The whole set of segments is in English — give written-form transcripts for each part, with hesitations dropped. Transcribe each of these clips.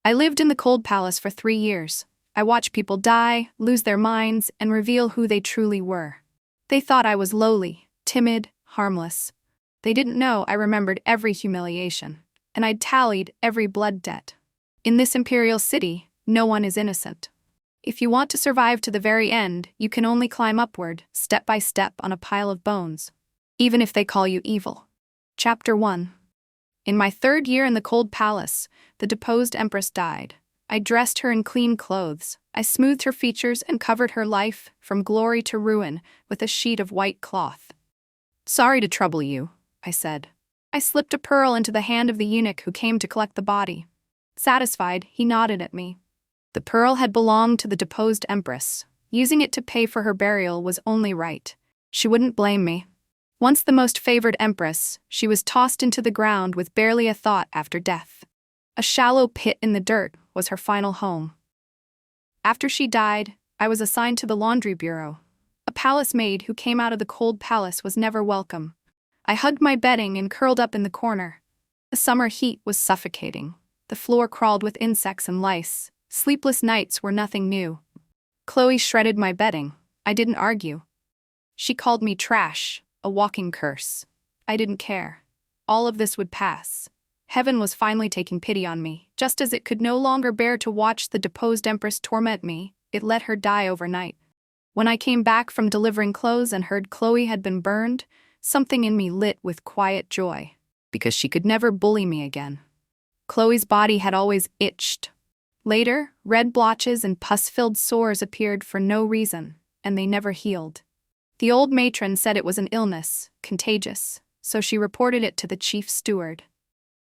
I lived in the cold palace for 3 years. I watched people die, lose their minds, and reveal who they truly were. They thought I was lowly, timid, harmless. They didn't know I remembered every humiliation, and I'd tallied every blood debt. In this Imperial City, no one is innocent. If you want to survive to the very end, you can only climb upward, step by step on a pile of bones, even if they call you evil. Chapter 1. In my 3rd year in the cold palace, the deposed empress died. I dressed her in clean clothes. I smoothed her features and covered her life, from glory to ruin, with a sheet of white cloth. "Sorry to trouble you," I said. I slipped a pearl into the hand of the eunuch who came to collect the body. Satisfied, he nodded at me. The pearl had belonged to the deposed empress. Using it to pay for her burial was only right. She wouldn't blame me. Once the most favored empress, she was tossed into the ground with barely a thought after death. A shallow pit in the dirt was her final home. After she died, I was assigned to the laundry bureau. A palace maid who came out of the cold palace was never welcome. I hugged my bedding and curled up in the corner. The summer heat was suffocating. The floor crawled with insects and lice. Sleepless nights were nothing new. Chloe shredded my bedding. I didn't argue. She called me trash, a walking curse. I didn't care. All of this would pass. Heaven was finally taking pity on me. Just as it could no longer bear to watch the deposed empress torment me, it let her die overnight. When I came back from delivering clothes and heard Chloe had been burned, something in me lit with quiet joy, because she could never bully me again. Chloe's body had always itched. Later, red blotches and pus-filled sores appeared for no reason, and they never healed. The old matron said it was an illness, contagious, so she reported it to the chief steward.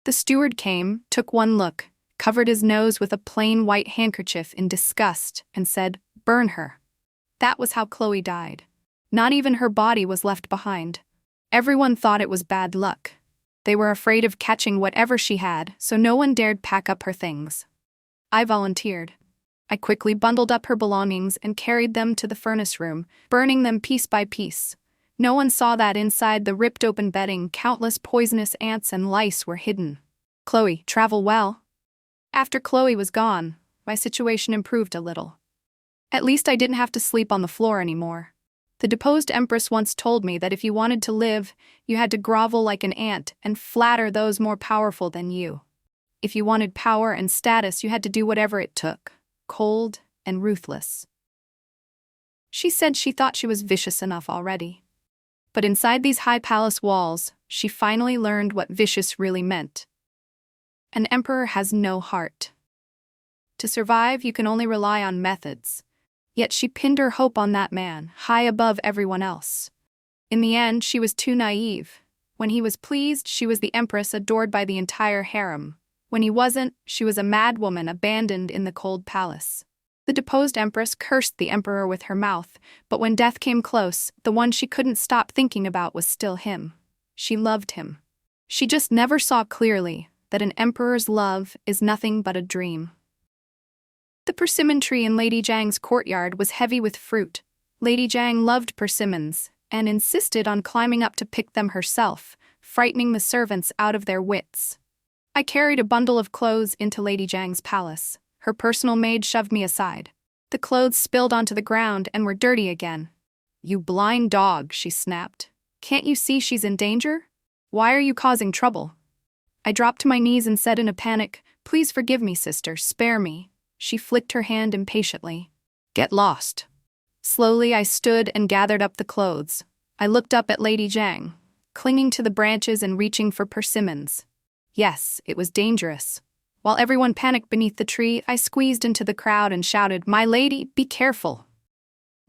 The steward came, took one look, covered his nose with a plain white handkerchief in disgust, and said, "Burn her." That was how Chloe died. Not even her body was left behind. Everyone thought it was bad luck. They were afraid of catching whatever she had, so no one dared pack up her things. I volunteered. I quickly bundled up her belongings and carried them to the furnace room, burning them piece by piece. No one saw that inside the ripped-open bedding, countless poisonous ants and lice were hidden. "Chloe, travel well." After Chloe was gone, my situation improved a little. At least I didn't have to sleep on the floor anymore. The deposed empress once told me that if you wanted to live, you had to grovel like an ant and flatter those more powerful than you. If you wanted power and status, you had to do whatever it took, cold and ruthless. She said she thought she was vicious enough already. But inside these high palace walls, she finally learned what vicious really meant. An emperor has no heart. To survive, you can only rely on methods. Yet she pinned her hope on that man, high above everyone else. In the end, she was too naive. When he was pleased, she was the empress adored by the entire harem. When he wasn't, she was a mad woman abandoned in the cold palace. The deposed empress cursed the emperor with her mouth, but when death came close, the one she couldn't stop thinking about was still him. She loved him. She just never saw clearly that an emperor's love is nothing but a dream. The persimmon tree in Lady Zhang's courtyard was heavy with fruit. Lady Zhang loved persimmons and insisted on climbing up to pick them herself, frightening the servants out of their wits. I carried a bundle of clothes into Lady Zhang's palace. Her personal maid shoved me aside. The clothes spilled onto the ground and were dirty again. "You blind dog," she snapped. "Can't you see she's in danger? Why are you causing trouble?" I dropped to my knees and said in a panic, "Please forgive me, sister, spare me." She flicked her hand impatiently. "Get lost." Slowly I stood and gathered up the clothes. I looked up at Lady Zhang, clinging to the branches and reaching for persimmons. Yes, it was dangerous. While everyone panicked beneath the tree, I squeezed into the crowd and shouted, "My lady, be careful."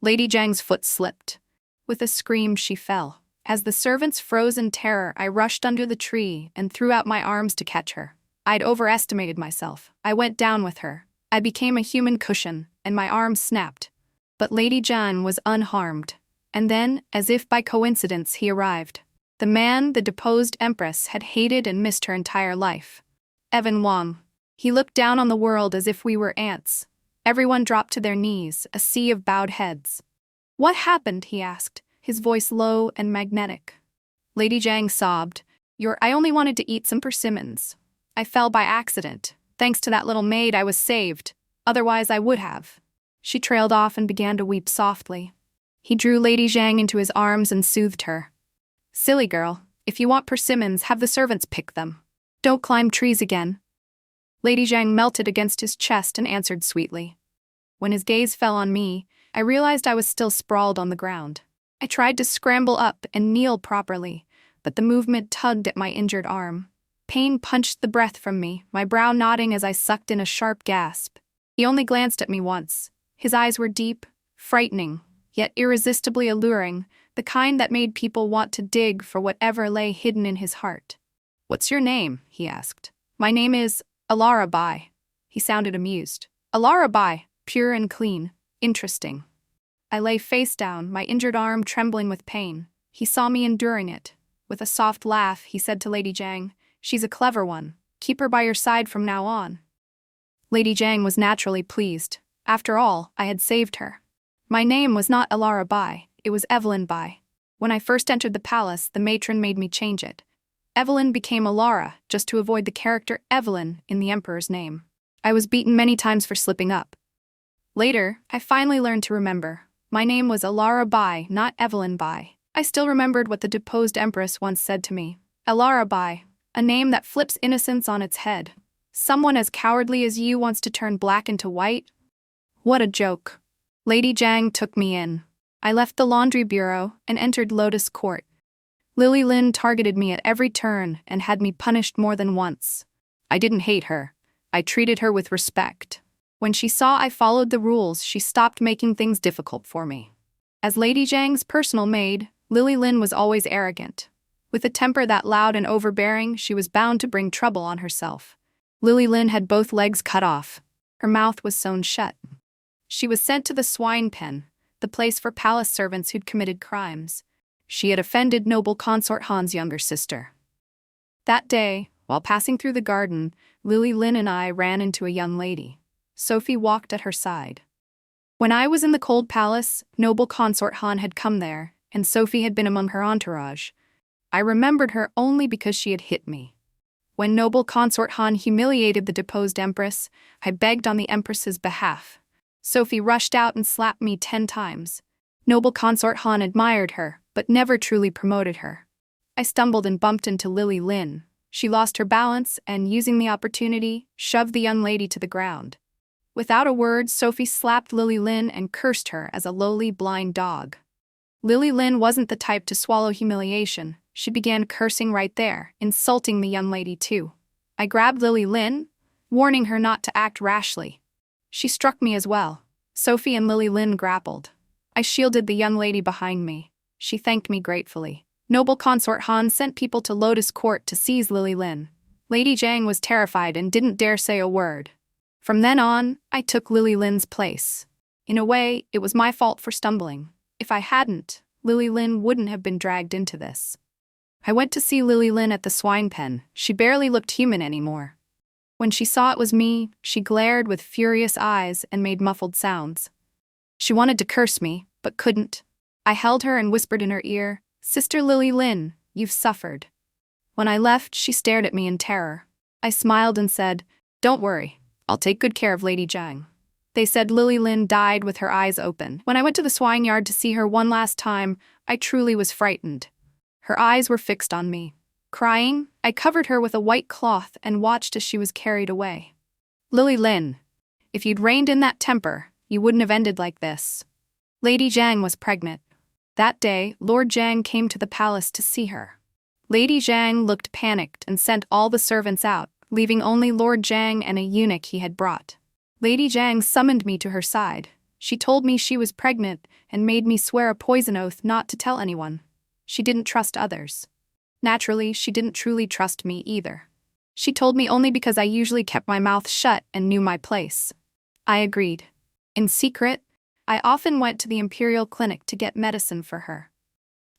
Lady Zhang's foot slipped. With a scream, she fell. As the servants froze in terror, I rushed under the tree and threw out my arms to catch her. I'd overestimated myself. I went down with her. I became a human cushion, and my arms snapped. But Lady Zhang was unharmed. And then, as if by coincidence, he arrived. The man the deposed empress had hated and missed her entire life. Evan Wang. He looked down on the world as if we were ants. Everyone dropped to their knees, a sea of bowed heads. "What happened?" he asked, his voice low and magnetic. Lady Zhang sobbed. I only wanted to eat some persimmons. I fell by accident. Thanks to that little maid, I was saved. Otherwise, I would have. She trailed off and began to weep softly. He drew Lady Zhang into his arms and soothed her. Silly girl, if you want persimmons, have the servants pick them. Don't climb trees again. Lady Zhang melted against his chest and answered sweetly. When his gaze fell on me, I realized I was still sprawled on the ground. I tried to scramble up and kneel properly, but the movement tugged at my injured arm. Pain punched the breath from me, my brow knotting as I sucked in a sharp gasp. He only glanced at me once. His eyes were deep, frightening, yet irresistibly alluring, the kind that made people want to dig for whatever lay hidden in his heart. "What's your name?" he asked. "My name is Alara Bai." He sounded amused. "Alara Bai, pure and clean. Interesting." I lay face down, my injured arm trembling with pain. He saw me enduring it. With a soft laugh, he said to Lady Zhang, "She's a clever one. Keep her by your side from now on." Lady Zhang was naturally pleased. After all, I had saved her. My name was not Alara Bai, it was Evelyn Bai. When I first entered the palace, the matron made me change it. Evelyn became Alara, just to avoid the character Evelyn in the emperor's name. I was beaten many times for slipping up. Later, I finally learned to remember. My name was Alara Bai, not Evelyn Bai. I still remembered what the deposed empress once said to me. Alara Bai, a name that flips innocence on its head. Someone as cowardly as you wants to turn black into white? What a joke. Lady Zhang took me in. I left the laundry bureau and entered Lotus Court. Lily Lin targeted me at every turn and had me punished more than once. I didn't hate her. I treated her with respect. When she saw I followed the rules, she stopped making things difficult for me. As Lady Zhang's personal maid, Lily Lin was always arrogant. With a temper that loud and overbearing, she was bound to bring trouble on herself. Lily Lin had both legs cut off. Her mouth was sewn shut. She was sent to the swine pen, the place for palace servants who'd committed crimes. She had offended noble consort Han's younger sister. That day, while passing through the garden, Lily Lin and I ran into a young lady. Sophie walked at her side. When I was in the cold palace, noble consort Han had come there, and Sophie had been among her entourage. I remembered her only because she had hit me. When noble consort Han humiliated the deposed empress, I begged on the empress's behalf. Sophie rushed out and slapped me 10 times. Noble consort Han admired her, but never truly promoted her. I stumbled and bumped into Lily Lin. She lost her balance and, using the opportunity, shoved the young lady to the ground. Without a word, Sophie slapped Lily Lin and cursed her as a lowly blind dog. Lily Lin wasn't the type to swallow humiliation. She began cursing right there, insulting the young lady too. I grabbed Lily Lin, warning her not to act rashly. She struck me as well. Sophie and Lily Lin grappled. I shielded the young lady behind me. She thanked me gratefully. Noble consort Han sent people to Lotus Court to seize Lily Lin. Lady Zhang was terrified and didn't dare say a word. From then on, I took Lily Lin's place. In a way, it was my fault for stumbling. If I hadn't, Lily Lin wouldn't have been dragged into this. I went to see Lily Lin at the swine pen. She barely looked human anymore. When she saw it was me, she glared with furious eyes and made muffled sounds. She wanted to curse me, but couldn't. I held her and whispered in her ear, "Sister Lily Lin, you've suffered." When I left, she stared at me in terror. I smiled and said, "Don't worry, I'll take good care of Lady Zhang." They said Lily Lin died with her eyes open. When I went to the swine yard to see her one last time, I truly was frightened. Her eyes were fixed on me. Crying, I covered her with a white cloth and watched as she was carried away. Lily Lin, if you'd reined in that temper, you wouldn't have ended like this. Lady Zhang was pregnant. That day, Lord Zhang came to the palace to see her. Lady Zhang looked panicked and sent all the servants out, leaving only Lord Zhang and a eunuch he had brought. Lady Zhang summoned me to her side. She told me she was pregnant and made me swear a poison oath not to tell anyone. She didn't trust others. Naturally, she didn't truly trust me either. She told me only because I usually kept my mouth shut and knew my place. I agreed. In secret, I often went to the Imperial Clinic to get medicine for her.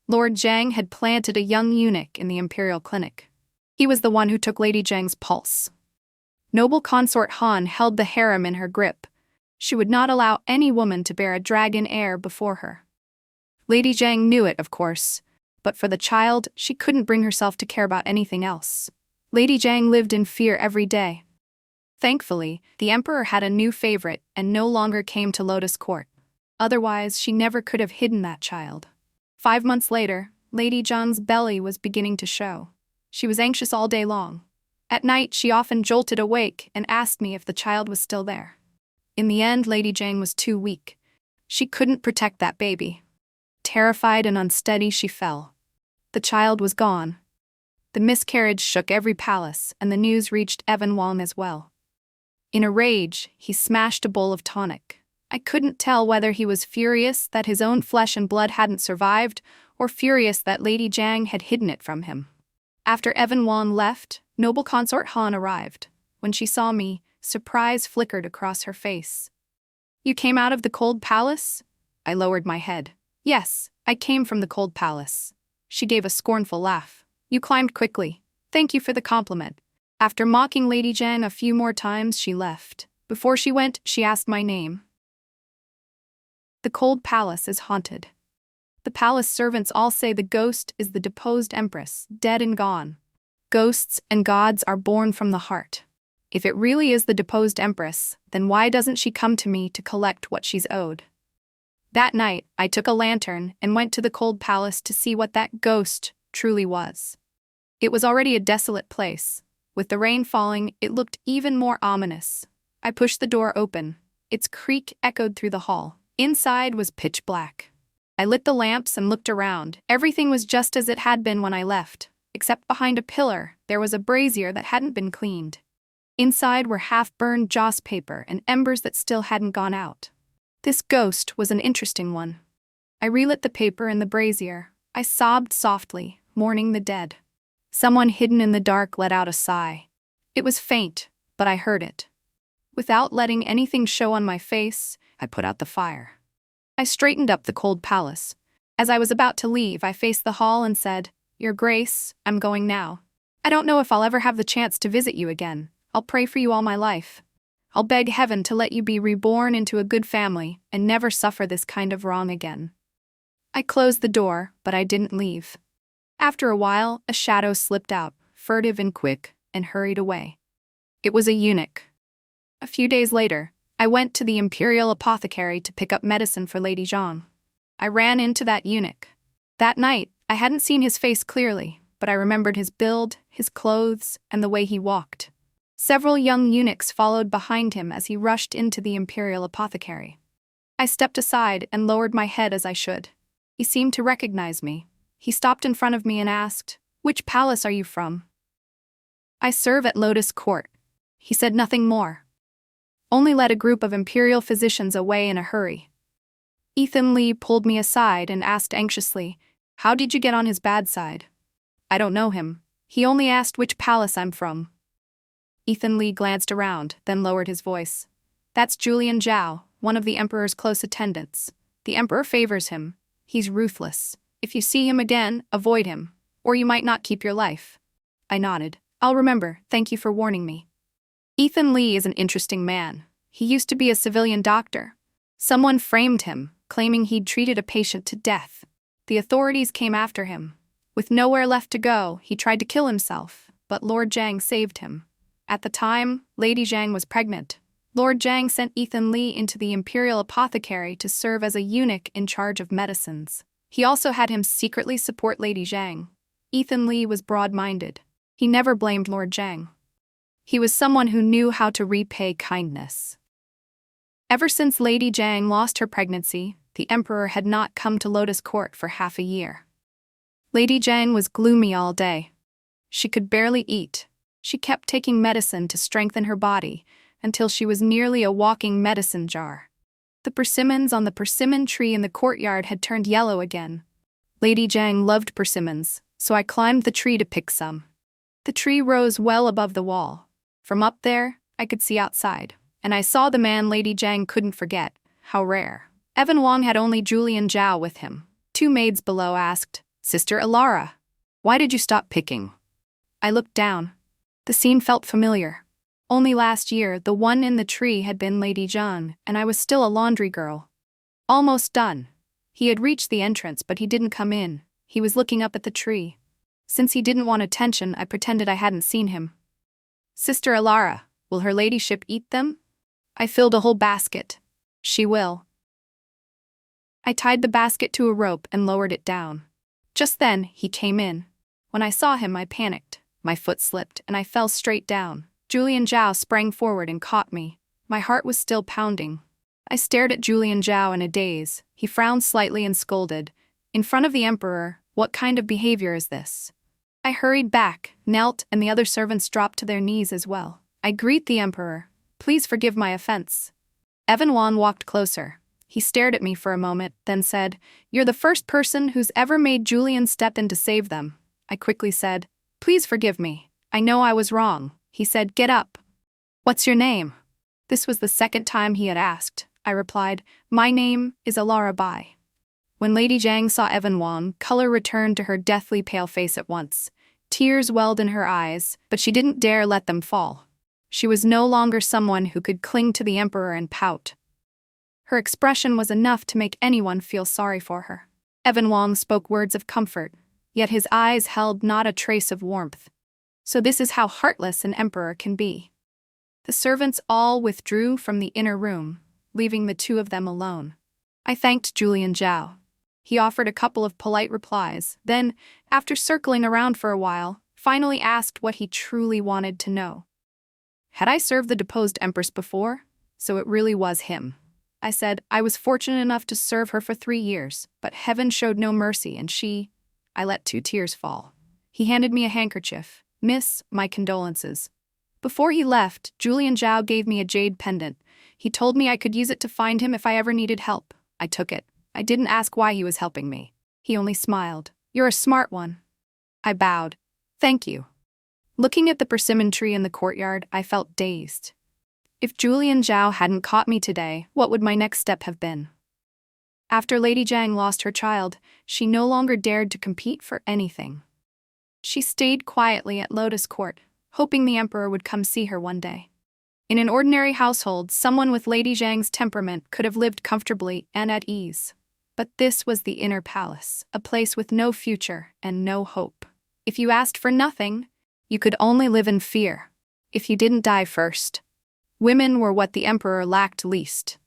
Lord Zhang had planted a young eunuch in the Imperial Clinic. He was the one who took Lady Zhang's pulse. Noble consort Han held the harem in her grip. She would not allow any woman to bear a dragon heir before her. Lady Zhang knew it, of course, but for the child, she couldn't bring herself to care about anything else. Lady Zhang lived in fear every day. Thankfully, the emperor had a new favorite and no longer came to Lotus Court. Otherwise, she never could have hidden that child. 5 months later, Lady Zhang's belly was beginning to show. She was anxious all day long. At night, she often jolted awake and asked me if the child was still there. In the end, Lady Zhang was too weak. She couldn't protect that baby. Terrified and unsteady, she fell. The child was gone. The miscarriage shook every palace, and the news reached Evan Wang as well. In a rage, he smashed a bowl of tonic. I couldn't tell whether he was furious that his own flesh and blood hadn't survived, or furious that Lady Zhang had hidden it from him. After Evan Wang left, noble consort Han arrived. When she saw me, surprise flickered across her face. "You came out of the cold palace?" I lowered my head. "Yes, I came from the cold palace." She gave a scornful laugh. "You climbed quickly. Thank you for the compliment." After mocking Lady Zhang a few more times, she left. Before she went, she asked my name. The cold palace is haunted. The palace servants all say the ghost is the deposed empress, dead and gone. Ghosts and gods are born from the heart. If it really is the deposed empress, then why doesn't she come to me to collect what she's owed? That night, I took a lantern and went to the cold palace to see what that ghost truly was. It was already a desolate place. With the rain falling, it looked even more ominous. I pushed the door open. Its creak echoed through the hall. Inside was pitch black. I lit the lamps and looked around. Everything was just as it had been when I left, except behind a pillar, there was a brazier that hadn't been cleaned. Inside were half-burned joss paper and embers that still hadn't gone out. This ghost was an interesting one. I relit the paper and the brazier. I sobbed softly, mourning the dead. Someone hidden in the dark let out a sigh. It was faint, but I heard it. Without letting anything show on my face, I put out the fire. I straightened up the cold palace. As I was about to leave, I faced the hall and said, "Your Grace, I'm going now. I don't know if I'll ever have the chance to visit you again. I'll pray for you all my life. I'll beg heaven to let you be reborn into a good family and never suffer this kind of wrong again." I closed the door, but I didn't leave. After a while, a shadow slipped out, furtive and quick, and hurried away. It was a eunuch. A few days later, I went to the Imperial Apothecary to pick up medicine for Lady Zhang. I ran into that eunuch. That night, I hadn't seen his face clearly, but I remembered his build, his clothes, and the way he walked. Several young eunuchs followed behind him as he rushed into the Imperial Apothecary. I stepped aside and lowered my head as I should. He seemed to recognize me. He stopped in front of me and asked, "Which palace are you from?" "I serve at Lotus Court." He said nothing more. Only led a group of imperial physicians away in a hurry. Ethan Lee pulled me aside and asked anxiously, "How did you get on his bad side?" "I don't know him. He only asked which palace I'm from." Ethan Lee glanced around, then lowered his voice. "That's Julian Zhao, one of the Emperor's close attendants. The Emperor favors him. He's ruthless. If you see him again, avoid him, or you might not keep your life." I nodded. "I'll remember, thank you for warning me." Ethan Lee is an interesting man. He used to be a civilian doctor. Someone framed him, claiming he'd treated a patient to death. The authorities came after him. With nowhere left to go, he tried to kill himself, but Lord Zhang saved him. At the time, Lady Zhang was pregnant. Lord Zhang sent Ethan Lee into the Imperial Apothecary to serve as a eunuch in charge of medicines. He also had him secretly support Lady Zhang. Ethan Lee was broad-minded. He never blamed Lord Zhang. He was someone who knew how to repay kindness. Ever since Lady Zhang lost her pregnancy, the Emperor had not come to Lotus Court for half a year. Lady Zhang was gloomy all day. She could barely eat. She kept taking medicine to strengthen her body, until she was nearly a walking medicine jar. The persimmons on the persimmon tree in the courtyard had turned yellow again. Lady Zhang loved persimmons, so I climbed the tree to pick some. The tree rose well above the wall. From up there, I could see outside, and I saw the man Lady Zhang couldn't forget. How rare. Evan Wang had only Julian Zhao with him. Two maids below asked, "Sister Alara, why did you stop picking?" I looked down. The scene felt familiar. Only last year, the one in the tree had been Lady Zhang, and I was still a laundry girl. Almost done. He had reached the entrance, but he didn't come in. He was looking up at the tree. Since he didn't want attention, I pretended I hadn't seen him. "Sister Alara, Will her ladyship eat them? I filled a whole basket. She will. I tied the basket to a rope and lowered it down. Just then, he came in. When I saw him, I panicked. My foot slipped, and I fell straight down. Julian Zhao sprang forward and caught me. My heart was still pounding. I stared at Julian Zhao in a daze. He frowned slightly and scolded. In front of the emperor, what kind of behavior is this? I hurried back, knelt, and the other servants dropped to their knees as well. I greet the emperor. Please forgive my offense. Evan Wan walked closer. He stared at me for a moment, then said, You're the first person who's ever made Julian step in to save them. I quickly said, Please forgive me. I know I was wrong. He said, Get up. What's your name? This was the second time he had asked. I replied, My name is Alara Bai. When Lady Zhang saw Evan Wan, color returned to her deathly pale face at once. Tears welled in her eyes, but she didn't dare let them fall. She was no longer someone who could cling to the emperor and pout. Her expression was enough to make anyone feel sorry for her. Evan Wang spoke words of comfort, yet his eyes held not a trace of warmth. So this is how heartless an emperor can be. The servants all withdrew from the inner room, leaving the two of them alone. I thanked Julian Zhao. He offered a couple of polite replies, then, after circling around for a while, finally asked what he truly wanted to know. Had I served the deposed empress before? So it really was him. I said, I was fortunate enough to serve her for 3 years, but heaven showed no mercy and I let 2 tears fall. He handed me a handkerchief. Miss, my condolences. Before he left, Julian Zhao gave me a jade pendant. He told me I could use it to find him if I ever needed help. I took it. I didn't ask why he was helping me. He only smiled. You're a smart one. I bowed. Thank you. Looking at the persimmon tree in the courtyard, I felt dazed. If Julian Zhao hadn't caught me today, what would my next step have been? After Lady Zhang lost her child, she no longer dared to compete for anything. She stayed quietly at Lotus Court, hoping the emperor would come see her one day. In an ordinary household, someone with Lady Zhang's temperament could have lived comfortably and at ease. But this was the inner palace, a place with no future and no hope. If you asked for nothing, you could only live in fear. If you didn't die first. Women were what the emperor lacked least.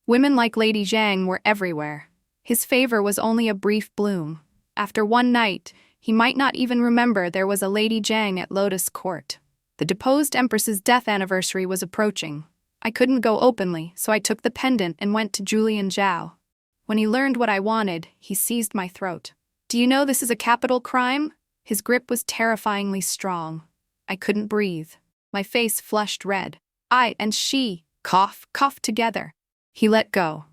Women like Lady Zhang were everywhere. His favor was only a brief bloom. After one night, he might not even remember there was a Lady Zhang at Lotus Court. The deposed empress's death anniversary was approaching. I couldn't go openly, so I took the pendant and went to Julian Zhao. When he learned what I wanted, he seized my throat. Do you know this is a capital crime? His grip was terrifyingly strong. I couldn't breathe. My face flushed red. I and she coughed together. He let go.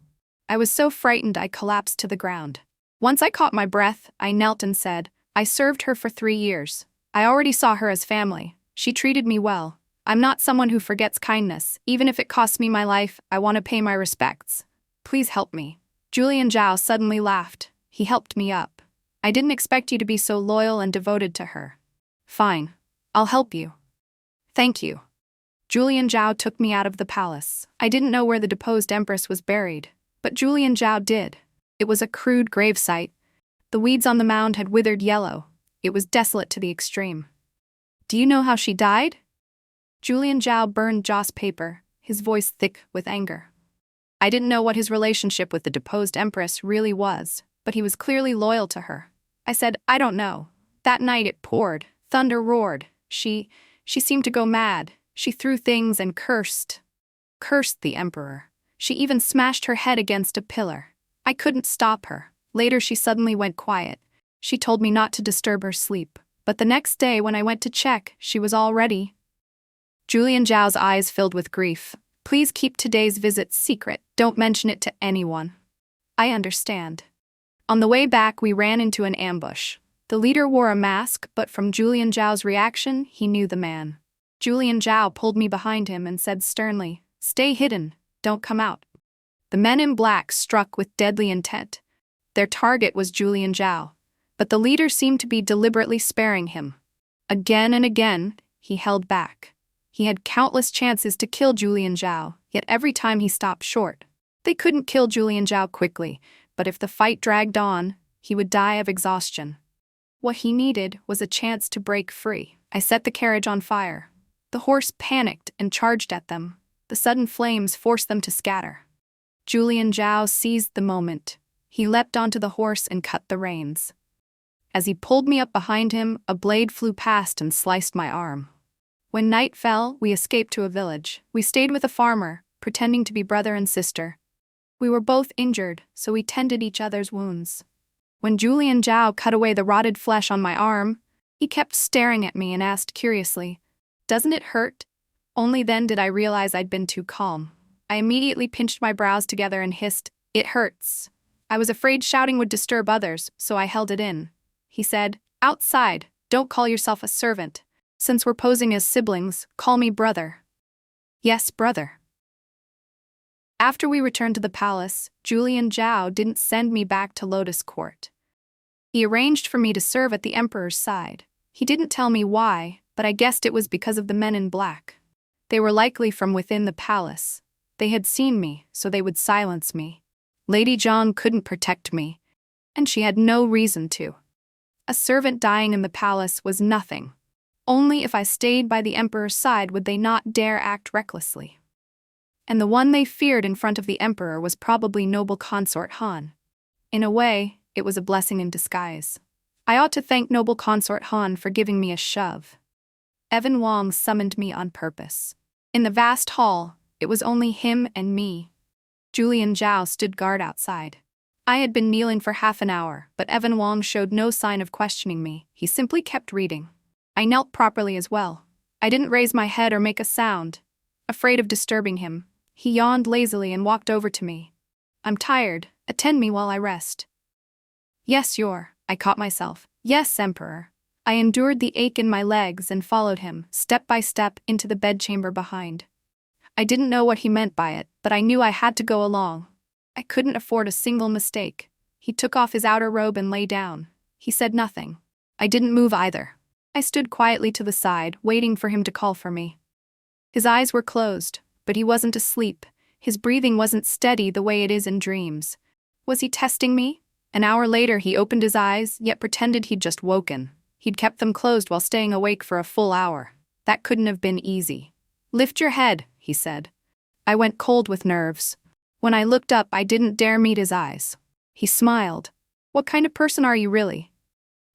I was so frightened I collapsed to the ground. Once I caught my breath, I knelt and said, I served her for 3 years. I already saw her as family. She treated me well. I'm not someone who forgets kindness. Even if it costs me my life, I want to pay my respects. Please help me. Julian Zhao suddenly laughed. He helped me up. I didn't expect you to be so loyal and devoted to her. Fine. I'll help you. Thank you. Julian Zhao took me out of the palace. I didn't know where the deposed empress was buried, but Julian Zhao did. It was a crude gravesite. The weeds on the mound had withered yellow. It was desolate to the extreme. Do you know how she died? Julian Zhao burned joss paper, his voice thick with anger. I didn't know what his relationship with the deposed empress really was, but he was clearly loyal to her. I said, I don't know. That night it poured, thunder roared. She seemed to go mad. She threw things and cursed the emperor. She even smashed her head against a pillar. I couldn't stop her. Later she suddenly went quiet. She told me not to disturb her sleep. But the next day when I went to check, she was all ready. Julian Zhao's eyes filled with grief. Please keep today's visit secret. Don't mention it to anyone. I understand. On the way back, we ran into an ambush. The leader wore a mask, but from Julian Zhao's reaction, he knew the man. Julian Zhao pulled me behind him and said sternly, Stay hidden, don't come out. The men in black struck with deadly intent. Their target was Julian Zhao, but the leader seemed to be deliberately sparing him. Again and again, he held back. He had countless chances to kill Julian Zhao, yet every time he stopped short. They couldn't kill Julian Zhao quickly, but if the fight dragged on, he would die of exhaustion. What he needed was a chance to break free. I set the carriage on fire. The horse panicked and charged at them. The sudden flames forced them to scatter. Julian Zhao seized the moment. He leapt onto the horse and cut the reins. As he pulled me up behind him, a blade flew past and sliced my arm. When night fell, we escaped to a village. We stayed with a farmer, pretending to be brother and sister. We were both injured, so we tended each other's wounds. When Julian Zhao cut away the rotted flesh on my arm, he kept staring at me and asked curiously, "Doesn't it hurt?" Only then did I realize I'd been too calm. I immediately pinched my brows together and hissed, "It hurts." I was afraid shouting would disturb others, so I held it in. He said, "Outside, don't call yourself a servant. Since we're posing as siblings, call me brother." "Yes, brother." After we returned to the palace, Julian Zhao didn't send me back to Lotus Court. He arranged for me to serve at the emperor's side. He didn't tell me why, but I guessed it was because of the men in black. They were likely from within the palace. They had seen me, so they would silence me. Lady Zhang couldn't protect me, and she had no reason to. A servant dying in the palace was nothing. Only if I stayed by the emperor's side would they not dare act recklessly. And the one they feared in front of the emperor was probably noble consort Han. In a way, it was a blessing in disguise. I ought to thank noble consort Han for giving me a shove. Evan Wong summoned me on purpose. In the vast hall, it was only him and me. Julian Zhao stood guard outside. I had been kneeling for half an hour, but Evan Wong showed no sign of questioning me. He simply kept reading. I knelt properly as well. I didn't raise my head or make a sound. Afraid of disturbing him, he yawned lazily and walked over to me. "I'm tired. Attend me while I rest." "Yes, I caught myself. "Yes, Emperor." I endured the ache in my legs and followed him, step by step, into the bedchamber behind. I didn't know what he meant by it, but I knew I had to go along. I couldn't afford a single mistake. He took off his outer robe and lay down. He said nothing. I didn't move either. I stood quietly to the side, waiting for him to call for me. His eyes were closed, but he wasn't asleep. His breathing wasn't steady the way it is in dreams. Was he testing me? An hour later he opened his eyes, yet pretended he'd just woken. He'd kept them closed while staying awake for a full hour. That couldn't have been easy. "Lift your head," he said. I went cold with nerves. When I looked up, I didn't dare meet his eyes. He smiled. "What kind of person are you really?"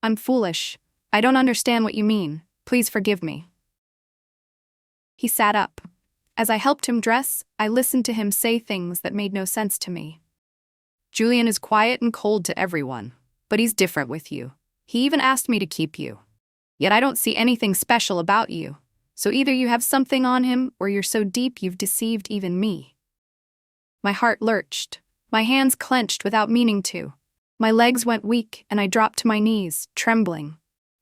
"I'm foolish. I don't understand what you mean. Please forgive me." He sat up. As I helped him dress, I listened to him say things that made no sense to me. "Julian is quiet and cold to everyone, but he's different with you. He even asked me to keep you. Yet I don't see anything special about you. So either you have something on him, or you're so deep you've deceived even me." My heart lurched. My hands clenched without meaning to. My legs went weak, and I dropped to my knees, trembling.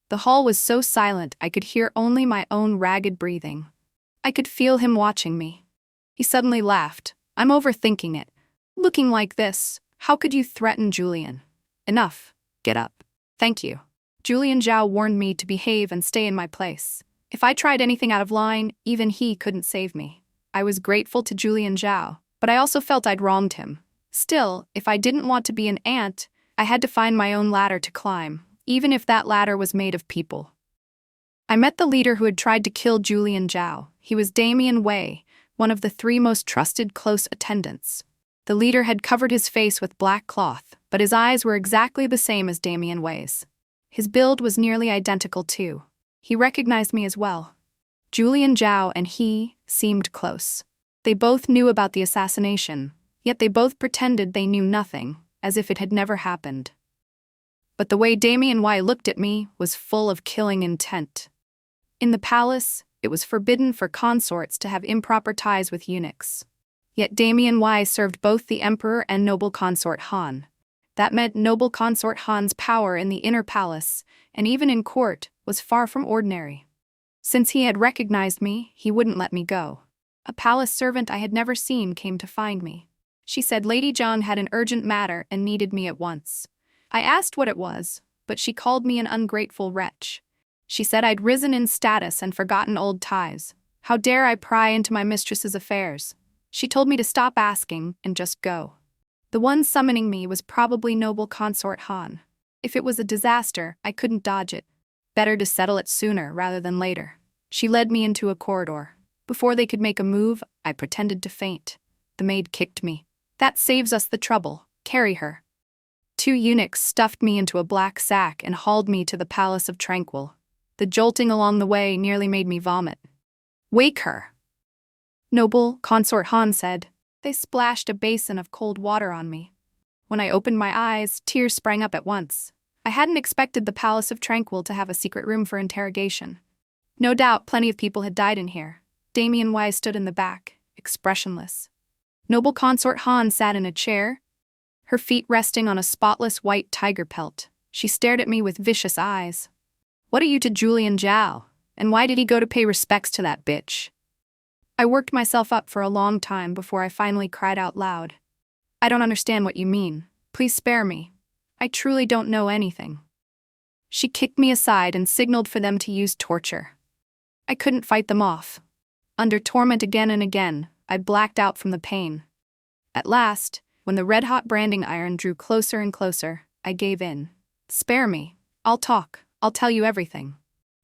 The hall was so silent I could hear only my own ragged breathing. I could feel him watching me. He suddenly laughed. "I'm overthinking it. Looking like this, how could you threaten Julian? Enough. Get up." "Thank you." Julian Zhao warned me to behave and stay in my place. If I tried anything out of line, even he couldn't save me. I was grateful to Julian Zhao, but I also felt I'd wronged him. Still, if I didn't want to be an ant, I had to find my own ladder to climb, even if that ladder was made of people. I met the leader who had tried to kill Julian Zhao. He was Damien Wei, one of the 3 most trusted close attendants. The leader had covered his face with black cloth, but his eyes were exactly the same as Damien Wei's. His build was nearly identical too. He recognized me as well. Julian Zhao and he seemed close. They both knew about the assassination, yet they both pretended they knew nothing, as if it had never happened. But the way Damien Wei looked at me was full of killing intent. In the palace, it was forbidden for consorts to have improper ties with eunuchs. Yet Damien Wei served both the emperor and noble consort Han. That meant noble consort Han's power in the inner palace, and even in court, was far from ordinary. Since he had recognized me, he wouldn't let me go. A palace servant I had never seen came to find me. She said Lady Zhang had an urgent matter and needed me at once. I asked what it was, but she called me an ungrateful wretch. She said I'd risen in status and forgotten old ties. How dare I pry into my mistress's affairs? She told me to stop asking and just go. The one summoning me was probably noble consort Han. If it was a disaster, I couldn't dodge it. Better to settle it sooner rather than later. She led me into a corridor. Before they could make a move, I pretended to faint. The maid kicked me. That saves us the trouble. Carry her. 2 eunuchs stuffed me into a black sack and hauled me to the Palace of Tranquil. The jolting along the way nearly made me vomit. Wake her, noble consort Han said. They splashed a basin of cold water on me. When I opened my eyes, tears sprang up at once. I hadn't expected the Palace of Tranquil to have a secret room for interrogation. No doubt plenty of people had died in here. Damien Wise stood in the back, expressionless. Noble consort Han sat in a chair, her feet resting on a spotless white tiger pelt. She stared at me with vicious eyes. What are you to Julian Zhao? And why did he go to pay respects to that bitch? I worked myself up for a long time before I finally cried out loud. I don't understand what you mean. Please spare me. I truly don't know anything. She kicked me aside and signaled for them to use torture. I couldn't fight them off. Under torment again and again, I blacked out from the pain. At last, when the red-hot branding iron drew closer and closer, I gave in. Spare me. I'll talk. I'll tell you everything.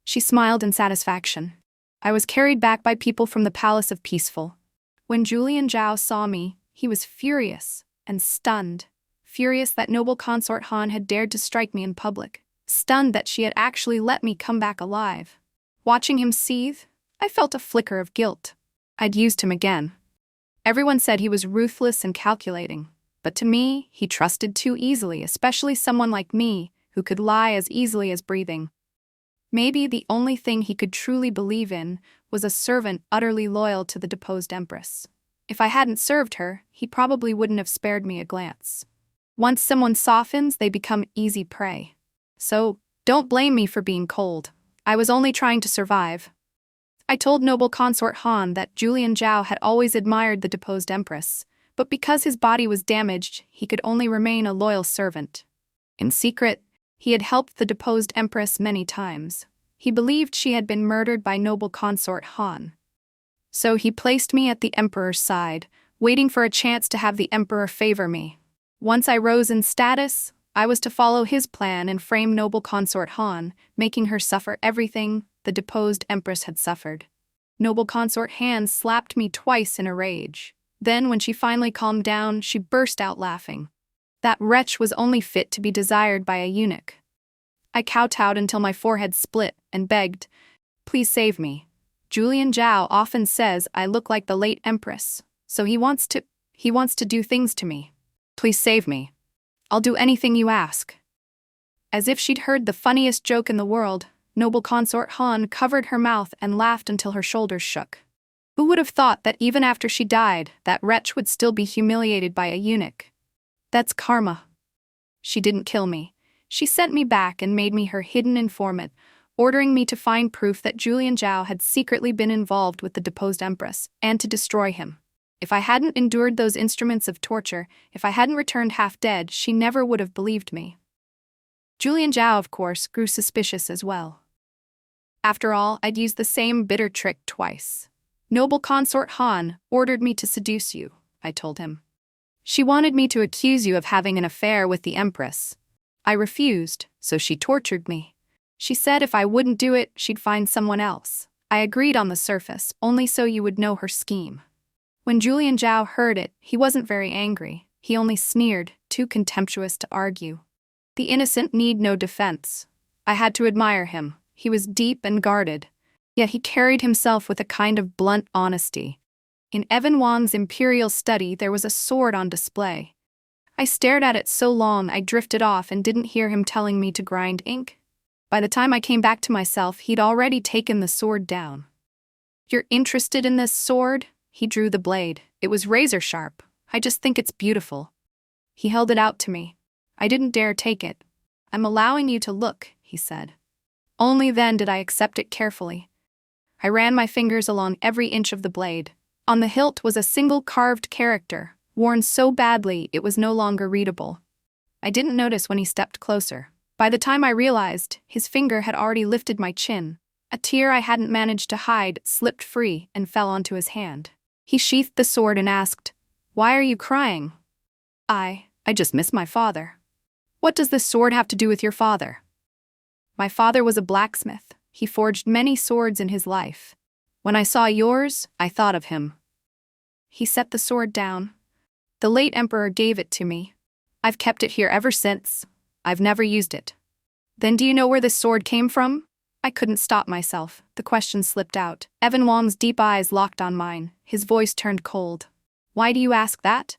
She smiled in satisfaction. I was carried back by people from the Palace of Peaceful. When Julian Zhao saw me, he was furious and stunned. Furious that noble consort Han had dared to strike me in public. Stunned that she had actually let me come back alive. Watching him seethe, I felt a flicker of guilt. I'd used him again. Everyone said he was ruthless and calculating, but to me, he trusted too easily, especially someone like me, who could lie as easily as breathing. Maybe the only thing he could truly believe in was a servant utterly loyal to the deposed empress. If I hadn't served her, he probably wouldn't have spared me a glance. Once someone softens, they become easy prey. So, don't blame me for being cold. I was only trying to survive. I told noble consort Han that Julian Zhao had always admired the deposed empress, but because his body was damaged, he could only remain a loyal servant. In secret, he had helped the deposed empress many times. He believed she had been murdered by noble consort Han. So he placed me at the emperor's side, waiting for a chance to have the emperor favor me. Once I rose in status, I was to follow his plan and frame noble consort Han, making her suffer everything the deposed empress had suffered. Noble consort Han slapped me twice in a rage. Then, when she finally calmed down, she burst out laughing. That wretch was only fit to be desired by a eunuch. I kowtowed until my forehead split and begged, "Please save me. Julian Zhao often says I look like the late empress, so he wants to do things to me. Please save me. I'll do anything you ask." As if she'd heard the funniest joke in the world, noble consort Han covered her mouth and laughed until her shoulders shook. Who would have thought that even after she died, that wretch would still be humiliated by a eunuch? That's karma. She didn't kill me. She sent me back and made me her hidden informant, ordering me to find proof that Julian Zhao had secretly been involved with the deposed empress, and to destroy him. If I hadn't endured those instruments of torture, if I hadn't returned half dead, she never would have believed me. Julian Zhao, of course, grew suspicious as well. After all, I'd used the same bitter trick twice. Noble consort Han ordered me to seduce you, I told him. She wanted me to accuse you of having an affair with the empress. I refused, so she tortured me. She said if I wouldn't do it, she'd find someone else. I agreed on the surface, only so you would know her scheme. When Julian Zhao heard it, he wasn't very angry. He only sneered, too contemptuous to argue. The innocent need no defense. I had to admire him. He was deep and guarded. Yet he carried himself with a kind of blunt honesty. In Evan Wang's Imperial Study, there was a sword on display. I stared at it so long I drifted off and didn't hear him telling me to grind ink. By the time I came back to myself, he'd already taken the sword down. "You're interested in this sword?" He drew the blade. It was razor sharp. "I just think it's beautiful." He held it out to me. I didn't dare take it. "I'm allowing you to look," he said. Only then did I accept it carefully. I ran my fingers along every inch of the blade. On the hilt was a single carved character, worn so badly it was no longer readable. I didn't notice when he stepped closer. By the time I realized, his finger had already lifted my chin. A tear I hadn't managed to hide slipped free and fell onto his hand. He sheathed the sword and asked, "Why are you crying?" I just miss my father." "What does this sword have to do with your father?" "My father was a blacksmith. He forged many swords in his life. When I saw yours, I thought of him." He set the sword down. "The late emperor gave it to me. I've kept it here ever since. I've never used it." "Then do you know where this sword came from?" I couldn't stop myself. The question slipped out. Evan Wong's deep eyes locked on mine. His voice turned cold. "Why do you ask that?"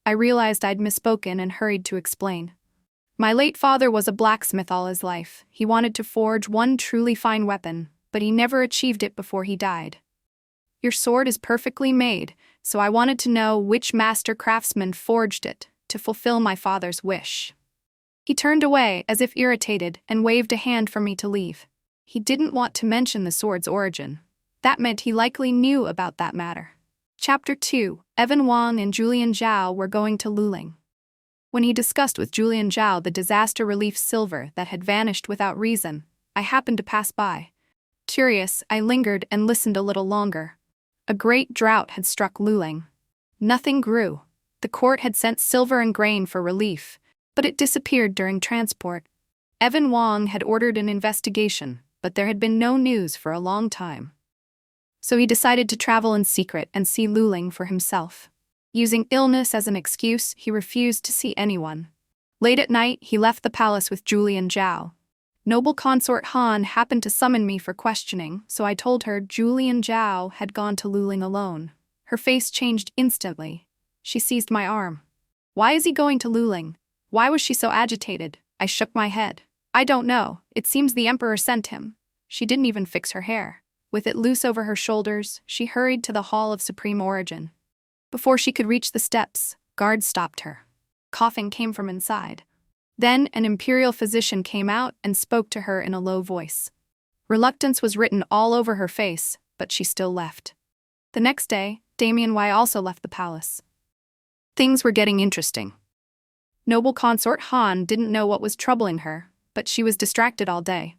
I realized I'd misspoken and hurried to explain. "My late father was a blacksmith all his life. He wanted to forge one truly fine weapon, but he never achieved it before he died. Your sword is perfectly made, so I wanted to know which master craftsman forged it to fulfill my father's wish." He turned away as if irritated and waved a hand for me to leave. He didn't want to mention the sword's origin. That meant he likely knew about that matter. Chapter 2. Evan Wong and Julian Zhao were going to Luling. When he discussed with Julian Zhao the disaster relief silver that had vanished without reason, I happened to pass by. Curious, I lingered and listened a little longer. A great drought had struck Luling. Nothing grew. The court had sent silver and grain for relief, but it disappeared during transport. Evan Wong had ordered an investigation, but there had been no news for a long time. So he decided to travel in secret and see Luling for himself. Using illness as an excuse, he refused to see anyone. Late at night, he left the palace with Julian Zhao. Noble consort Han happened to summon me for questioning, so I told her Julian Zhao had gone to Luling alone. Her face changed instantly. She seized my arm. "Why is he going to Luling? Why was she so agitated?" I shook my head. "I don't know. It seems the emperor sent him." She didn't even fix her hair. With it loose over her shoulders, she hurried to the Hall of Supreme Origin. Before she could reach the steps, guards stopped her. Coughing came from inside. Then an imperial physician came out and spoke to her in a low voice. Reluctance was written all over her face, but she still left. The next day, Damien Y also left the palace. Things were getting interesting. Noble consort Han didn't know what was troubling her, but she was distracted all day.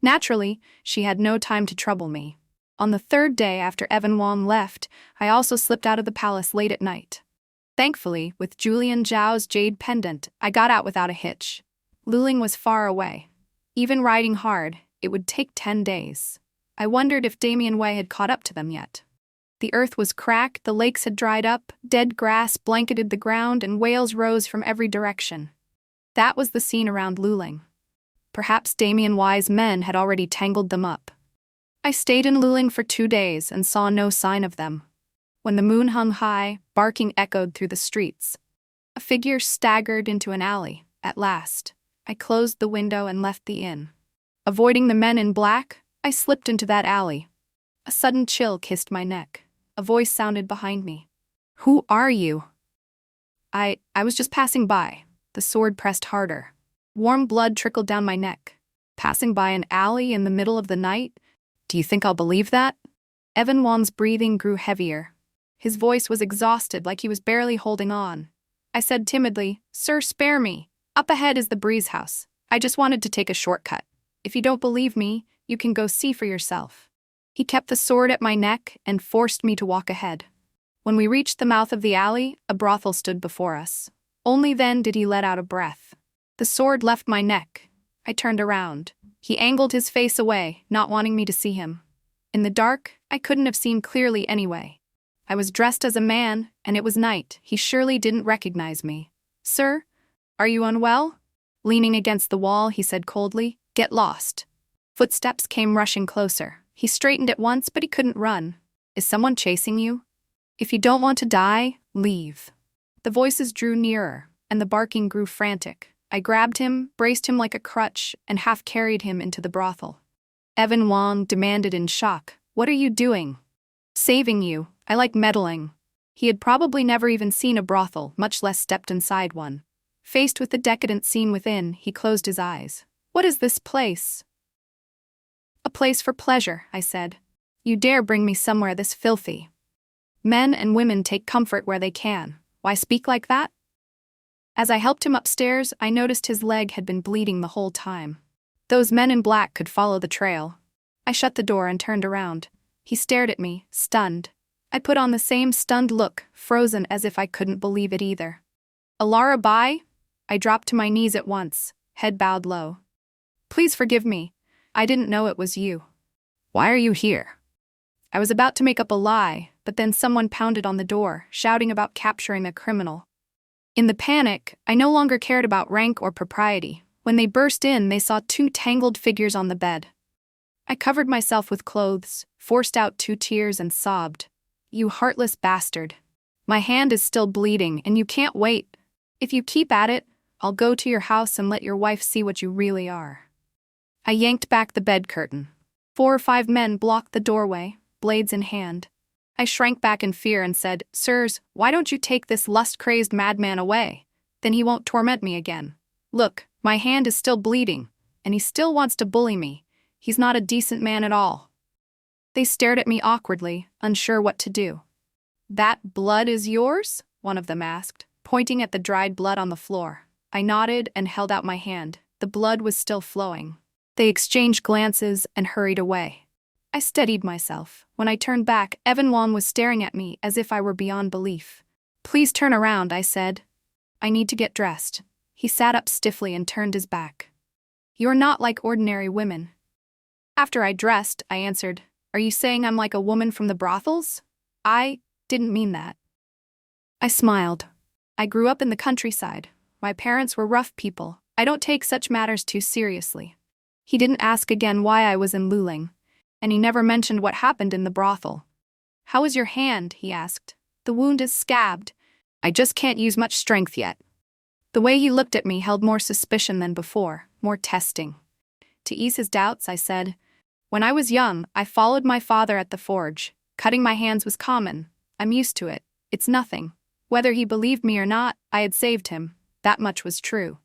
Naturally, she had no time to trouble me. On the third day after Evan Wong left, I also slipped out of the palace late at night. Thankfully, with Julian Zhao's jade pendant, I got out without a hitch. Luling was far away. Even riding hard, it would take 10 days. I wondered if Damien Wei had caught up to them yet. The earth was cracked, the lakes had dried up, dead grass blanketed the ground, and wails rose from every direction. That was the scene around Luling. Perhaps Damien Wei's men had already tangled them up. I stayed in Luling for 2 days and saw no sign of them. When the moon hung high, barking echoed through the streets. A figure staggered into an alley. At last, I closed the window and left the inn. Avoiding the men in black, I slipped into that alley. A sudden chill kissed my neck. A voice sounded behind me. "Who are you?" I was just passing by. The sword pressed harder. Warm blood trickled down my neck. Passing by an alley in the middle of the night? Do you think I'll believe that? Evan Wong's breathing grew heavier. His voice was exhausted, like he was barely holding on. I said timidly, "Sir, spare me. Up ahead is the Breeze House. I just wanted to take a shortcut. If you don't believe me, you can go see for yourself." He kept the sword at my neck and forced me to walk ahead. When we reached the mouth of the alley, a brothel stood before us. Only then did he let out a breath. The sword left my neck. I turned around. He angled his face away, not wanting me to see him. In the dark, I couldn't have seen clearly anyway. I was dressed as a man, and it was night. He surely didn't recognize me. "Sir, are you unwell?" Leaning against the wall, he said coldly, "Get lost." Footsteps came rushing closer. He straightened at once, but he couldn't run. "Is someone chasing you? If you don't want to die, leave." The voices drew nearer, and the barking grew frantic. I grabbed him, braced him like a crutch, and half-carried him into the brothel. Evan Wong demanded in shock, "What are you doing?" "Saving you. I like meddling." He had probably never even seen a brothel, much less stepped inside one. Faced with the decadent scene within, he closed his eyes. "What is this place?" "A place for pleasure," I said. "You dare bring me somewhere this filthy?" "Men and women take comfort where they can. Why speak like that?" As I helped him upstairs, I noticed his leg had been bleeding the whole time. Those men in black could follow the trail. I shut the door and turned around. He stared at me, stunned. I put on the same stunned look, frozen as if I couldn't believe it either. "Alara Bai?" I dropped to my knees at once, head bowed low. "Please forgive me. I didn't know it was you. Why are you here? I was about to make up a lie, but then someone pounded on the door, shouting about capturing a criminal. In the panic, I no longer cared about rank or propriety. When they burst in, they saw two tangled figures on the bed. I covered myself with clothes, forced out 2 tears and sobbed. You heartless bastard. My hand is still bleeding and you can't wait. If you keep at it, I'll go to your house and let your wife see what you really are. I yanked back the bed curtain. 4 or 5 men blocked the doorway, blades in hand. I shrank back in fear and said, "Sirs, why don't you take this lust-crazed madman away? Then he won't torment me again. Look, my hand is still bleeding, and he still wants to bully me. He's not a decent man at all." They stared at me awkwardly, unsure what to do. "That blood is yours?" one of them asked, pointing at the dried blood on the floor. I nodded and held out my hand. The blood was still flowing. They exchanged glances and hurried away. I steadied myself. When I turned back, Evan Wong was staring at me as if I were beyond belief. "Please turn around," I said. "I need to get dressed." He sat up stiffly and turned his back. "You're not like ordinary women." After I dressed, I answered, "Are you saying I'm like a woman from the brothels?" "I didn't mean that." I smiled. "I grew up in the countryside. My parents were rough people. I don't take such matters too seriously." He didn't ask again why I was in Luling, and he never mentioned what happened in the brothel. "How is your hand?" he asked. "The wound is scabbed. I just can't use much strength yet." The way he looked at me held more suspicion than before, more testing. To ease his doubts, I said, "When I was young, I followed my father at the forge. Cutting my hands was common. I'm used to it. It's nothing." Whether he believed me or not, I had saved him. That much was true.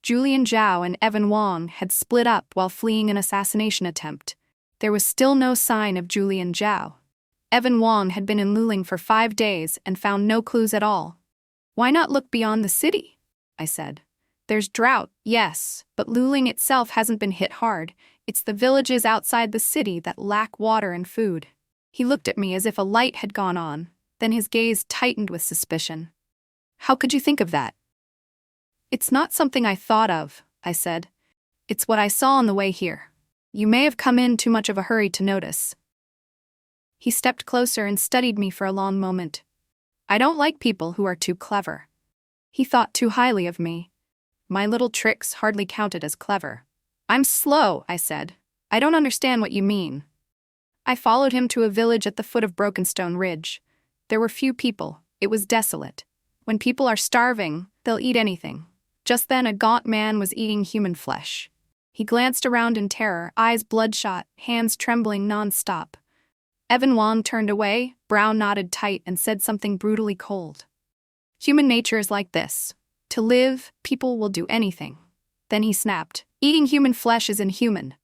Julian Zhao and Evan Wong had split up while fleeing an assassination attempt. There was still no sign of Julian Zhao. Evan Wong had been in Luling for 5 days and found no clues at all. "Why not look beyond the city?" I said. "There's drought, yes, but Luling itself hasn't been hit hard. It's the villages outside the city that lack water and food." He looked at me as if a light had gone on, then his gaze tightened with suspicion. "How could you think of that?" "It's not something I thought of," I said. "It's what I saw on the way here. You may have come in too much of a hurry to notice." He stepped closer and studied me for a long moment. "I don't like people who are too clever." He thought too highly of me. My little tricks hardly counted as clever. "I'm slow," I said. "I don't understand what you mean." I followed him to a village at the foot of Brokenstone Ridge. There were few people. It was desolate. When people are starving, they'll eat anything. Just then a gaunt man was eating human flesh. He glanced around in terror, eyes bloodshot, hands trembling non-stop. Evan Wong turned away, brow knotted tight, and said something brutally cold. "Human nature is like this. To live, people will do anything." Then he snapped, "Eating human flesh is inhuman."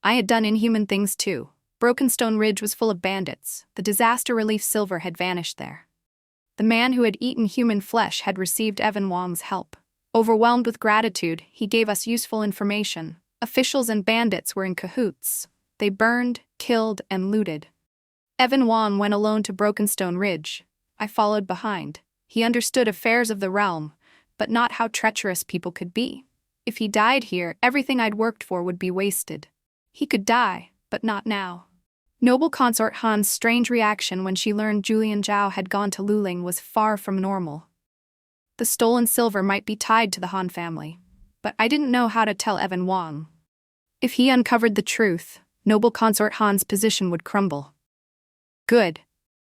I had done inhuman things too. Brokenstone Ridge was full of bandits. The disaster relief silver had vanished there. The man who had eaten human flesh had received Evan Wong's help. Overwhelmed with gratitude, he gave us useful information. Officials and bandits were in cahoots. They burned, killed, and looted. Evan Wong went alone to Brokenstone Ridge. I followed behind. He understood affairs of the realm, but not how treacherous people could be. If he died here, everything I'd worked for would be wasted. He could die, but not now. Noble Consort Han's strange reaction when she learned Julian Zhao had gone to Luling was far from normal. The stolen silver might be tied to the Han family, but I didn't know how to tell Evan Wong. If he uncovered the truth, Noble Consort Han's position would crumble. Good.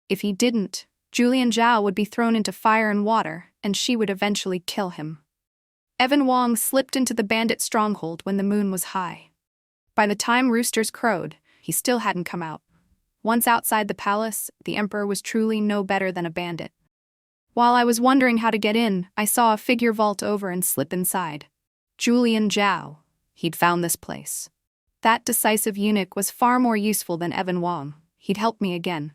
If he didn't, Julian Zhao would be thrown into fire and water, and she would eventually kill him. Evan Wong slipped into the bandit stronghold when the moon was high. By the time roosters crowed, he still hadn't come out. Once outside the palace, the emperor was truly no better than a bandit. While I was wondering how to get in, I saw a figure vault over and slip inside. Julian Zhao. He'd found this place. That decisive eunuch was far more useful than Evan Wong. He'd help me again.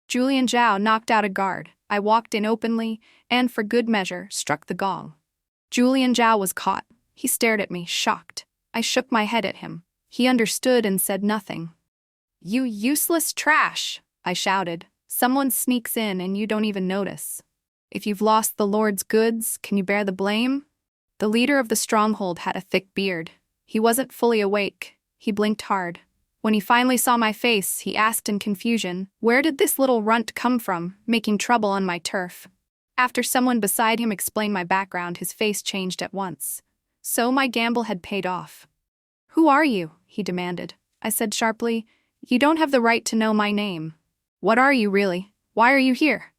Julian Zhao knocked out a guard. I walked in openly, and for good measure, struck the gong. Julian Zhao was caught. He stared at me, shocked. I shook my head at him. He understood and said nothing. "You useless trash," I shouted. "Someone sneaks in and you don't even notice. If you've lost the Lord's goods, can you bear the blame?" The leader of the stronghold had a thick beard. He wasn't fully awake. He blinked hard. When he finally saw my face, he asked in confusion, "Where did this little runt come from, making trouble on my turf?" After someone beside him explained my background, his face changed at once. So my gamble had paid off. "Who are you?" he demanded. I said sharply, "You don't have the right to know my name." "What are you really? Why are you here?"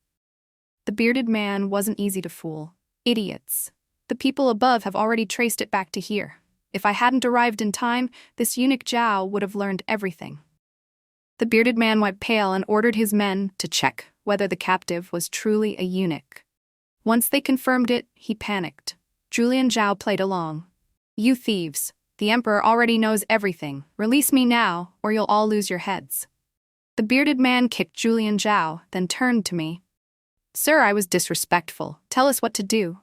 The bearded man wasn't easy to fool. "Idiots. The people above have already traced it back to here. If I hadn't arrived in time, this eunuch Zhao would have learned everything." The bearded man went pale and ordered his men to check whether the captive was truly a eunuch. Once they confirmed it, he panicked. Julian Zhao played along. "You thieves. The emperor already knows everything. Release me now, or you'll all lose your heads." The bearded man kicked Julian Zhao, then turned to me. "Sir, I was disrespectful. Tell us what to do."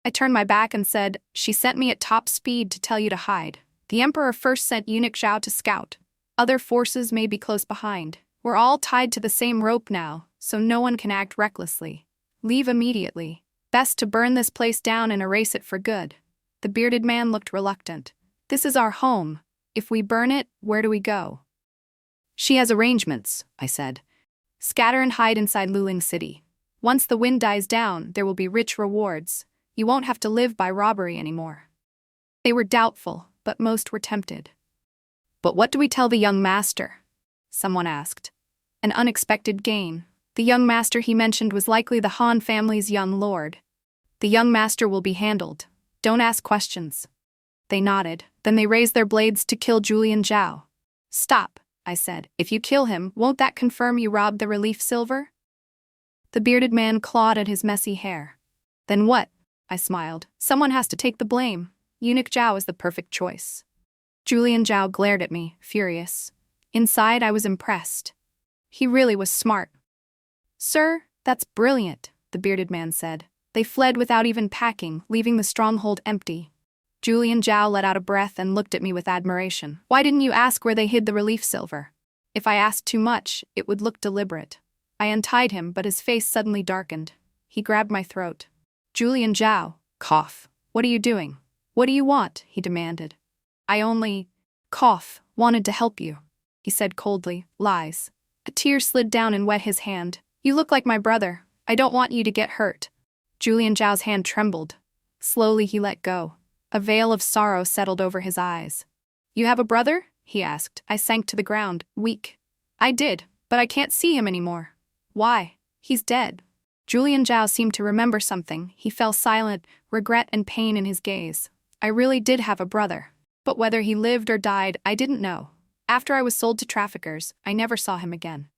I turned my back and said, "She sent me at top speed to tell you to hide. The emperor first sent eunuch Zhao to scout. Other forces may be close behind. We're all tied to the same rope now, so no one can act recklessly. Leave immediately. Best to burn this place down and erase it for good." The bearded man looked reluctant. "This is our home. If we burn it, where do we go?" "She has arrangements," I said. "Scatter and hide inside Luling City. Once the wind dies down, there will be rich rewards. You won't have to live by robbery anymore." They were doubtful, but most were tempted. "But what do we tell the young master?" someone asked. "An unexpected gain. The young master he mentioned was likely the Han family's young lord. The young master will be handled. Don't ask questions." They nodded. Then they raised their blades to kill Julian Zhao. "Stop," I said. "If you kill him, won't that confirm you robbed the relief silver?" The bearded man clawed at his messy hair. "Then what?" I smiled. "Someone has to take the blame. Eunuch Zhao is the perfect choice." Julian Zhao glared at me, furious. Inside, I was impressed. He really was smart. "Sir, that's brilliant," the bearded man said. They fled without even packing, leaving the stronghold empty. Julian Zhao let out a breath and looked at me with admiration. "Why didn't you ask where they hid the relief silver?" If I asked too much, it would look deliberate. I untied him, but his face suddenly darkened. He grabbed my throat. "Julian Zhao, cough. What are you doing? What do you want?" he demanded. "I only, cough, wanted to help you," he said coldly. "Lies." A tear slid down and wet his hand. "You look like my brother. I don't want you to get hurt." Julian Zhao's hand trembled. Slowly he let go. A veil of sorrow settled over his eyes. "You have a brother?" he asked. I sank to the ground, weak. "I did, but I can't see him anymore." "Why?" "He's dead." Julian Zhao seemed to remember something. He fell silent, regret and pain in his gaze. I really did have a brother. But whether he lived or died, I didn't know. After I was sold to traffickers, I never saw him again.